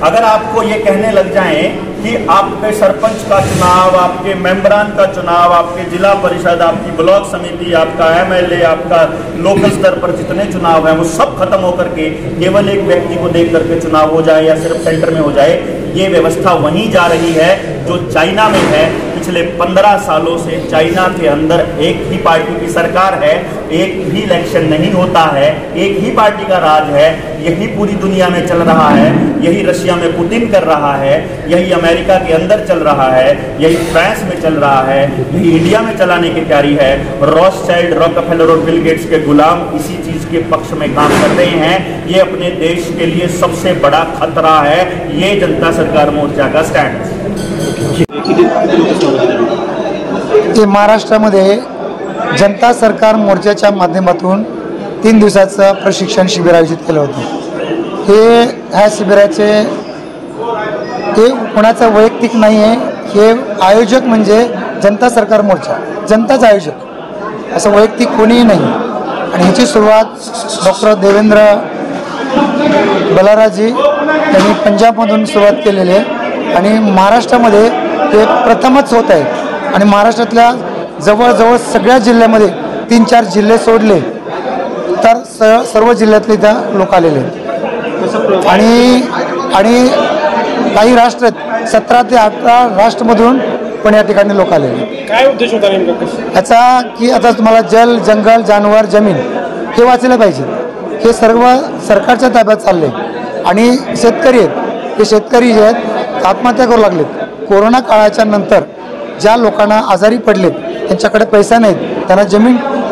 अगर आपको ये कहने लग जाएं कि आपके सरपंच का चुनाव, आपके मेंबरान का चुनाव, आपके जिला परिषद, आपकी ब्लॉक समिति, आपका एमएलए, आपका लोकल स्तर पर जितने चुनाव हैं वो सब खत्म होकर के केवल एक व्यक्ति को देख करके चुनाव हो जाए या सिर्फ सेंटर में हो जाए, ये व्यवस्था वहीं जा रही है जो चाइना में है। पिछले 15 सालों से चाइना के अंदर एक ही पार्टी की सरकार है, एक भी इलेक्शन नहीं होता है, एक ही पार्टी का राज है। यही पूरी दुनिया में चल रहा है, यही रशिया में पुतिन कर रहा है, यही अमेरिका के अंदर चल रहा है, यही फ्रांस में चल रहा है, यही इंडिया में चलाने की तैयारी है। रॉथशाइल्ड, रॉकफेलर और बिल गेट्स के गुलाम इसी चीज के पक्ष में काम कर रहे हैं। ये अपने देश के लिए सबसे बड़ा खतरा है। ये जनता सरकार मोर्चा का स्टैंड है। महाराष्ट्रामध्ये जनता सरकार मोर्चाच्या माध्यमातून 3 दिवसाचं प्रशिक्षण शिबिर आयोजित केलं होतं। ह्या शिबिराचे हे कोणाचं वैयक्तिक नाही आहे, हे आयोजक म्हणजे जनता सरकार मोर्चा, जनताच आयोजक, असं वैयक्तिक कोणीही नाही। आणि ह्याची सुरुवात डॉक्टर देवेंद्र बलाराजी यांनी पंजाबमधून सुरुवात केलेली आहे आणि महाराष्ट्रामध्ये हे प्रथमच होत आहे। आणि महाराष्ट्रातल्या जवळजवळ सगळ्या जिल्ह्यामध्ये 3-4 जिल्हे सोडले तर सर्व जिल्ह्यातले त्या लोक आलेले आहेत। आणि काही राष्ट्र 17 ते 18 राष्ट्रमधून पण या ठिकाणी लोक आलेले आहेत। काय उद्देश होता नेमका याचा की आता तुम्हाला जल, जंगल, जानवर, जमीन हे वाचलं पाहिजे। हे सर्व सरकारच्या ताब्यात चालले आणि शेतकरी आहेत, हे शेतकरी जे आहेत आत्महत्या करू लागलेत। कोरोना काळाच्या नंतर ज्या लोकांना आजारी पडलेत, त्यांच्याकडे पैसा नाहीत, त्यांना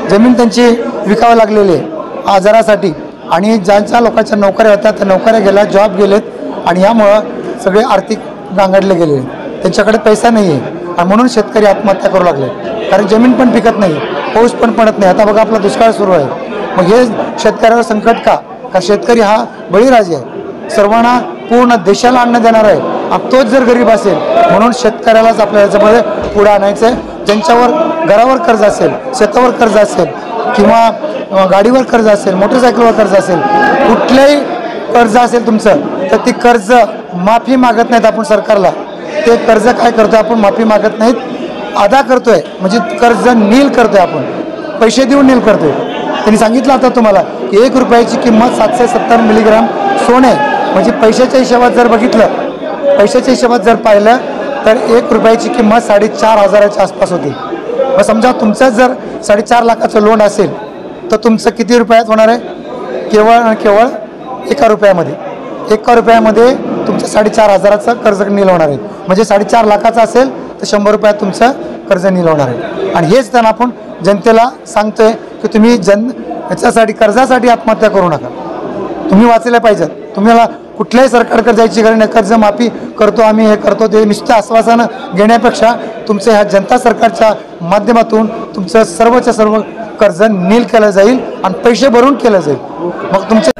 जमीन त्यांची विकावं लागलेली आहे आजारासाठी, आणि ज्यांच्या लोकांच्या नोकऱ्या होत्या त्या नोकऱ्या गेल्या, जॉब गेलेत आणि यामुळं सगळे आर्थिक गांगडले गेले, त्यांच्याकडे पैसा नाही आहे आणि म्हणून शेतकरी आत्महत्या करू लागले। कारण जमीन पण पिकत नाही, पाऊस पण पडत नाही। आता बघा आपला दुष्काळ सुरू आहे, मग हे शेतकऱ्यावर संकट का? कारण शेतकरी हा बळीराजा आहे, सर्वांना पूर्ण देशाला अन्न देणार आहे। तोच जर गरीब असेल म्हणून शेतकऱ्यालाच आपल्या याच्यामध्ये पुढे आणायचं आहे। ज्यांच्यावर घरावर कर्ज असेल, शेतावर कर्ज असेल किंवा गाडीवर कर्ज असेल, मोटरसायकलवर कर्ज असेल, कुठलंही कर्ज असेल तुमचं, तर ती कर्ज माफी मागत नाहीत आपण सरकारला। ते कर्ज काय करतोय आपण, माफी मागत नाहीत, अदा करतोय, म्हणजे कर्ज नील करतोय, आपण पैसे देऊन नील करतोय। त्यांनी सांगितलं आता तुम्हाला की 1 रुपयाची किंमत 770 मिलीग्राम सोने, म्हणजे पैशाच्या हिशोबात जर बघितलं, पैशाच्या हिशोबात जर पाहिलं तर 1 रुपयाची किंमत 4,500च्या आसपास होती। मग समजा तुमचं जर 4.5 लाखाचं लोन असेल तर तुमचं किती रुपयात होणार आहे? केवळ 1 रुपयामध्ये, 1 रुपयामध्ये तुमचं 4,500चं कर्ज नील होणार आहे। म्हणजे 4.5 लाखाचं असेल तर 100 रुपयात तुमचं कर्ज नील होणार आहे। आणि हेच त्यांना आपण जनतेला सांगतोय की तुम्ही याच्यासाठी कर्जासाठी आत्महत्या करू नका, तुम्ही वाचले पाहिजेत। तुम्हाला कुठल्याही सरकारकडे जायची गरज नाही, कर्ज माफी करतो आम्ही, हे करतो ते नुसतं आश्वासन घेण्यापेक्षा तुमचं ह्या जनता सरकारच्या माध्यमातून तुमचं सर्वच्या सर्व कर्ज नील केलं जाईल आणि पैसे भरून केलं जाईल। मग तुमचे